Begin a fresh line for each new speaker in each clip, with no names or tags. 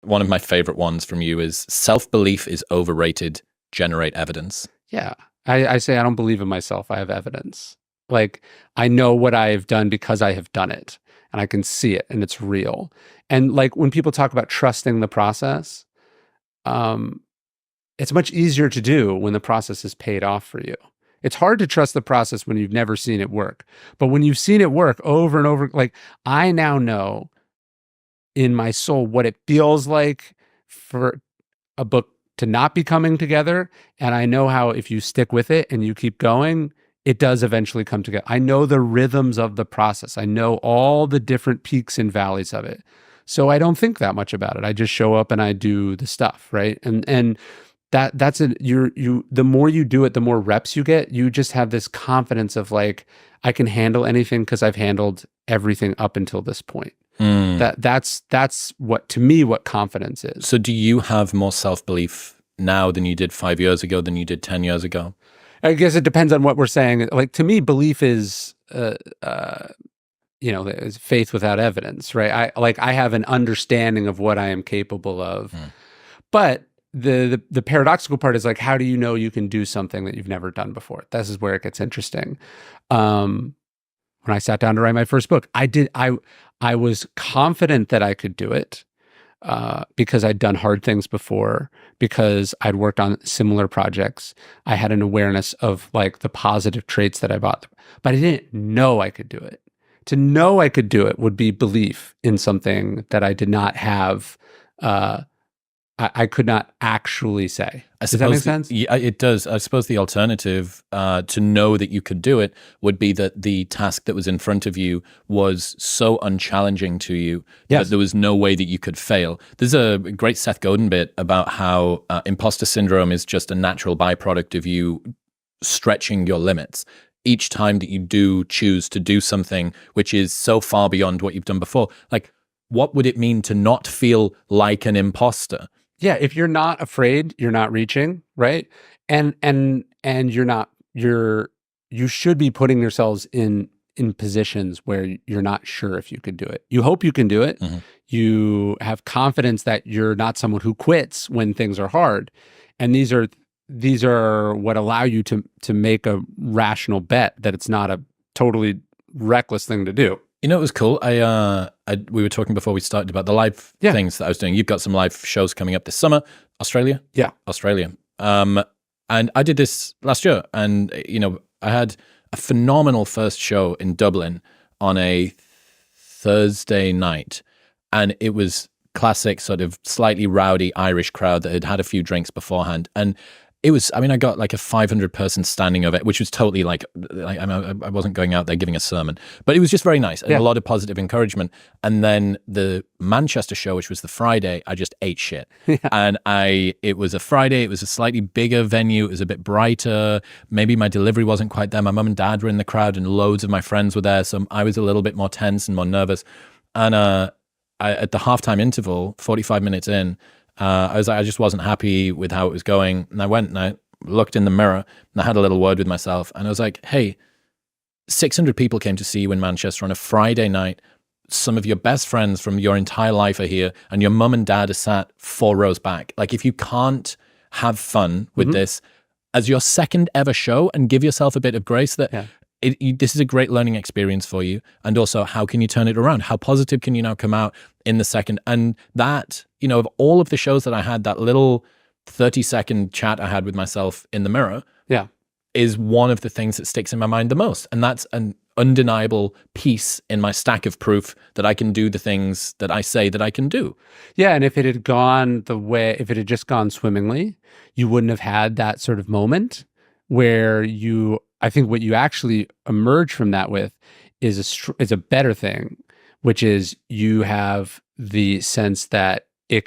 one of my favorite ones from you is self-belief is overrated, generate evidence.
Yeah. I say I don't believe in myself. I have evidence. Like, I know what I have done because I have done it and I can see it and it's real. And like when people talk about trusting the process, it's much easier to do when the process is paid off for you. It's hard to trust the process when you've never seen it work. But when you've seen it work over and over, like I now know in my soul what it feels like for a book to not be coming together. And I know how if you stick with it and you keep going, it does eventually come together. I know the rhythms of the process. I know all the different peaks and valleys of it. So I don't think that much about it. I just show up and I do the stuff, right? And that's it. The more you do it, the more reps you get. You just have this confidence of like, I can handle anything because I've handled everything up until this point. That's what, to me, what confidence is.
So do you have more self-belief now than you did 5 years ago, than you did 10 years ago?
I guess it depends on what we're saying. Like, to me, belief is, is faith without evidence, right? I have an understanding of what I am capable of, but the paradoxical part is like, how do you know you can do something that you've never done before? This is where it gets interesting. When I sat down to write my first book, I was confident that I could do it because I'd done hard things before, because I'd worked on similar projects. I had an awareness of like the positive traits that I bought, but I didn't know I could do it. To know I could do it would be belief in something that I did not have. I could not actually say. Does that make sense?
Yeah, it does. I suppose the alternative to know that you could do it would be that the task that was in front of you was so unchallenging to you that there was no way that you could fail. There's a great Seth Godin bit about how imposter syndrome is just a natural byproduct of you stretching your limits. Each time that you do choose to do something which is so far beyond what you've done before, like, what would it mean to not feel like an imposter?
Yeah, if you're not afraid, you're not reaching, right? And you should be putting yourselves in positions where you're not sure if you could do it. You hope you can do it. Mm-hmm. You have confidence that you're not someone who quits when things are hard. And these are what allow you to make a rational bet that it's not a totally reckless thing to do.
You know, it was cool. We were talking before we started about the live things that I was doing. You've got some live shows coming up this summer. Australia?
Yeah.
Australia. And I did this last year. And, I had a phenomenal first show in Dublin on a Thursday night. And it was classic sort of slightly rowdy Irish crowd that had had a few drinks beforehand. And it was, I got like a 500-person standing event, which was totally like I wasn't going out there giving a sermon, but it was just very nice and a lot of positive encouragement. And then the Manchester show, which was the Friday, I just ate shit. And it was a Friday, it was a slightly bigger venue, it was a bit brighter, maybe my delivery wasn't quite there. My mum and dad were in the crowd and loads of my friends were there, so I was a little bit more tense and more nervous. And at the halftime interval, 45 minutes in, I was like, I just wasn't happy with how it was going. And I went and I looked in the mirror and I had a little word with myself. And I was like, hey, 600 people came to see you in Manchester on a Friday night. Some of your best friends from your entire life are here and your mum and dad are sat 4 rows back. Like, if you can't have fun with this as your second ever show and give yourself a bit of grace that this is a great learning experience for you. And also, how can you turn it around? How positive can you now come out in the second? And that, of all of the shows that I had, that little 30-second chat I had with myself in the mirror is one of the things that sticks in my mind the most. And that's an undeniable piece in my stack of proof that I can do the things that I say that I can do.
Yeah, and if it had just gone swimmingly, you wouldn't have had that sort of moment where I think what you actually emerge from that with is a better thing, which is you have the sense that you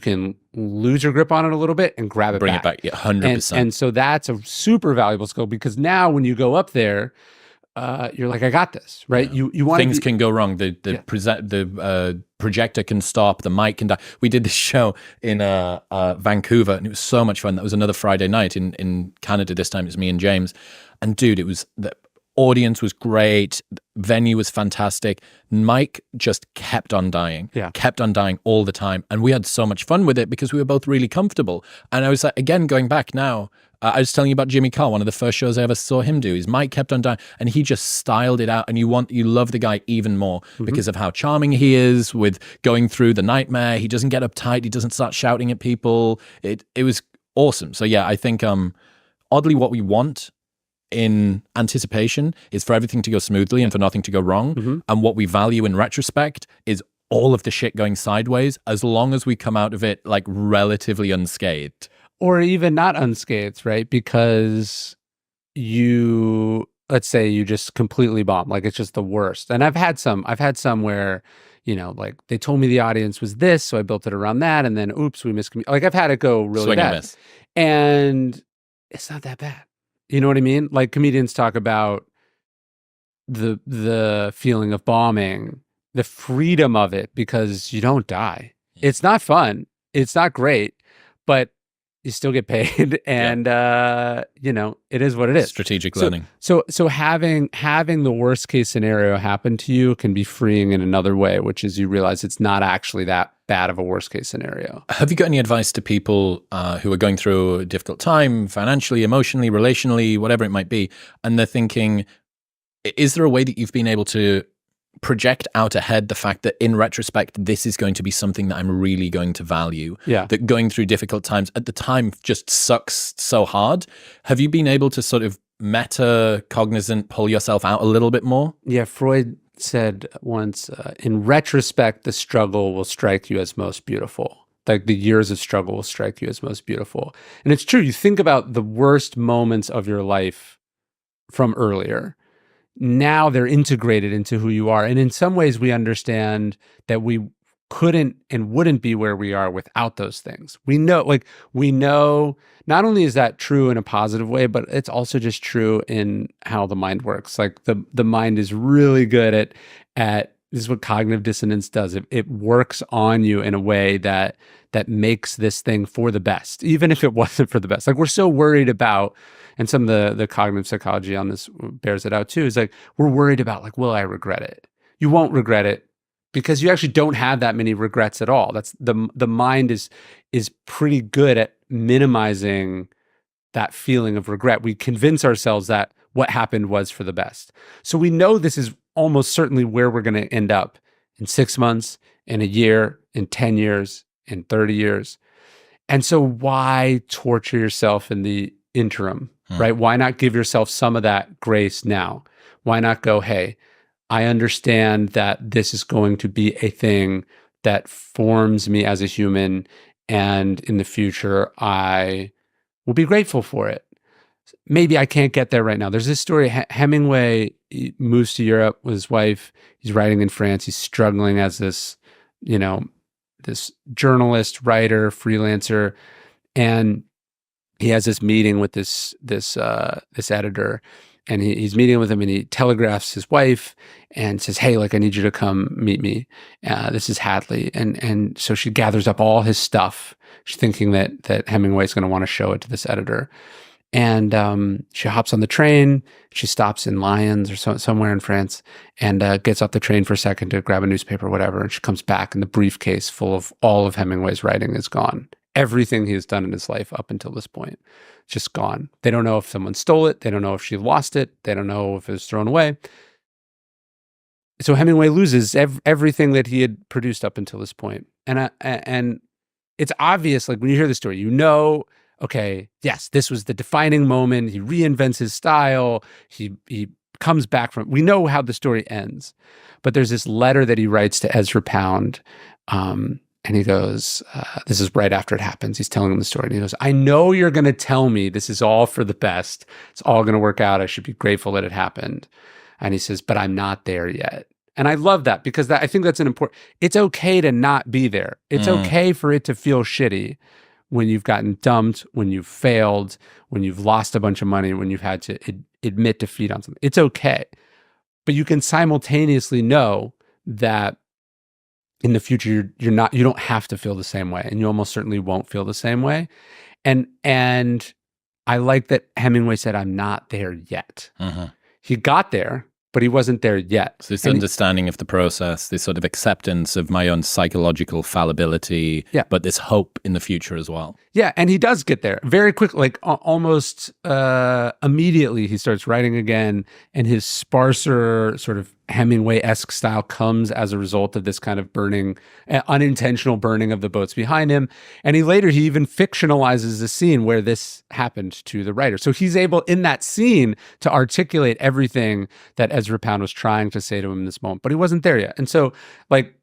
can lose your grip on it a little bit and grab it
Bring
back.
it back, 100%.
And so that's a super valuable skill, because now when you go up there, you're like, I got this, right?
Yeah.
You want
things can go wrong. The projector can stop. The mic can die. We did this show in Vancouver, and it was so much fun. That was another Friday night in Canada. This time it was me and James. And dude, it was audience was great, venue was fantastic. Mike just kept on dying, kept on dying all the time. And we had so much fun with it because we were both really comfortable. And I was like, again, going back now, I was telling you about Jimmy Carr, one of the first shows I ever saw him do is Mike kept on dying, and he just styled it out. And you love the guy even more because of how charming he is with going through the nightmare. He doesn't get uptight. He doesn't start shouting at people. It was awesome. So yeah, I think oddly what we want in anticipation is for everything to go smoothly and for nothing to go wrong. And what we value in retrospect is all of the shit going sideways, as long as we come out of it like relatively unscathed.
Or even not unscathed, right? Because let's say you just completely bomb, like it's just the worst. And I've had some where, like they told me the audience was this, so I built it around that, and then oops, we miscommunicated. Like I've had it go really
Swing
bad.
and miss.
And it's not that bad. You know what I mean? Like comedians talk about the feeling of bombing, the freedom of it, because you don't die. It's not fun. It's not great, but you still get paid, and it is what it is.
Strategic learning.
So having the worst case scenario happen to you can be freeing in another way, which is you realize it's not actually that bad of a worst case scenario.
Have you got any advice to people who are going through a difficult time, financially, emotionally, relationally, whatever it might be, and they're thinking, is there a way that you've been able to project out ahead the fact that in retrospect, this is going to be something that I'm really going to value?
Yeah.
That going through difficult times at the time just sucks so hard. Have you been able to sort of meta-cognizant pull yourself out a little bit more?
Yeah, Freud said once, in retrospect, the struggle will strike you as most beautiful. Like the years of struggle will strike you as most beautiful. And it's true. You think about the worst moments of your life from earlier. Now they're integrated into who you are. And in some ways, we understand that we couldn't and wouldn't be where we are without those things. We know not only is that true in a positive way, but it's also just true in how the mind works. Like the mind is really good at this is what cognitive dissonance does. It works on you in a way that makes this thing for the best, even if it wasn't for the best. Like we're so worried about, and some of the cognitive psychology on this bears it out too, is like we're worried about like, will I regret it? You won't regret it because you actually don't have that many regrets at all. That's the mind is pretty good at minimizing that feeling of regret. We convince ourselves that what happened was for the best. So we know this is almost certainly where we're going to end up in 6 months, in a year, in 10 years, in 30 years. And so why torture yourself in the interim, right? Why not give yourself some of that grace now? Why not go, hey, I understand that this is going to be a thing that forms me as a human, and in the future, I will be grateful for it. Maybe I can't get there right now. There's this story, Hemingway moves to Europe with his wife. He's writing in France. He's struggling as this journalist, writer, freelancer. And he has this meeting with this editor, and he's meeting with him, and he telegraphs his wife and says, hey, like, I need you to come meet me. This is Hadley. And so she gathers up all his stuff. She's thinking that Hemingway's going to want to show it to this editor. And she hops on the train. She stops in Lyons or somewhere in France, and gets off the train for a second to grab a newspaper or whatever. And she comes back, and the briefcase full of all of Hemingway's writing is gone. Everything he has done in his life up until this point, just gone. They don't know if someone stole it. They don't know if she lost it. They don't know if it was thrown away. So Hemingway loses everything that he had produced up until this point. And it's obvious, like when you hear the story, okay, yes, this was the defining moment. He reinvents his style. He comes back from, we know how the story ends. But there's this letter that he writes to Ezra Pound, and he goes, this is right after it happens. He's telling him the story. And he goes, I know you're going to tell me this is all for the best. It's all going to work out. I should be grateful that it happened. And he says, but I'm not there yet. And I love that because I think that's it's okay to not be there. It's okay for it to feel shitty when you've gotten dumped, when you've failed, when you've lost a bunch of money, when you've had to admit defeat on something. It's okay. But you can simultaneously know that in the future, you don't have to feel the same way, and you almost certainly won't feel the same way. And I like that Hemingway said, I'm not there yet. he got there, but he wasn't there yet.
So this understanding of the process, this sort of acceptance of my own psychological fallibility, but this hope in the future as well.
Yeah, and he does get there very quickly, like almost immediately. He starts writing again, and his sparser sort of Hemingway-esque style comes as a result of this kind of burning, unintentional burning of the boats behind him. And he even fictionalizes the scene where this happened to the writer. So he's able in that scene to articulate everything that Ezra Pound was trying to say to him in this moment, but he wasn't there yet. And so like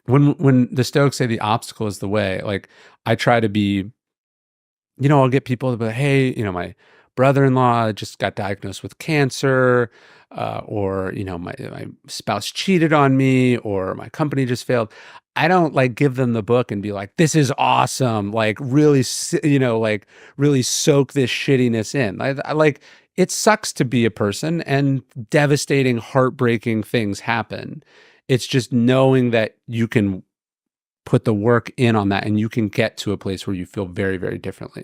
when the Stoics say the obstacle is the way, like I try to be, I'll get people to be like, hey, my brother-in-law just got diagnosed with cancer, or my spouse cheated on me, or my company just failed. I don't like give them the book and be like, this is awesome, like really, like really soak this shittiness in. I like, it sucks to be a person, and devastating, heartbreaking things happen. It's just knowing that you can put the work in on that, and you can get to a place where you feel very, very differently.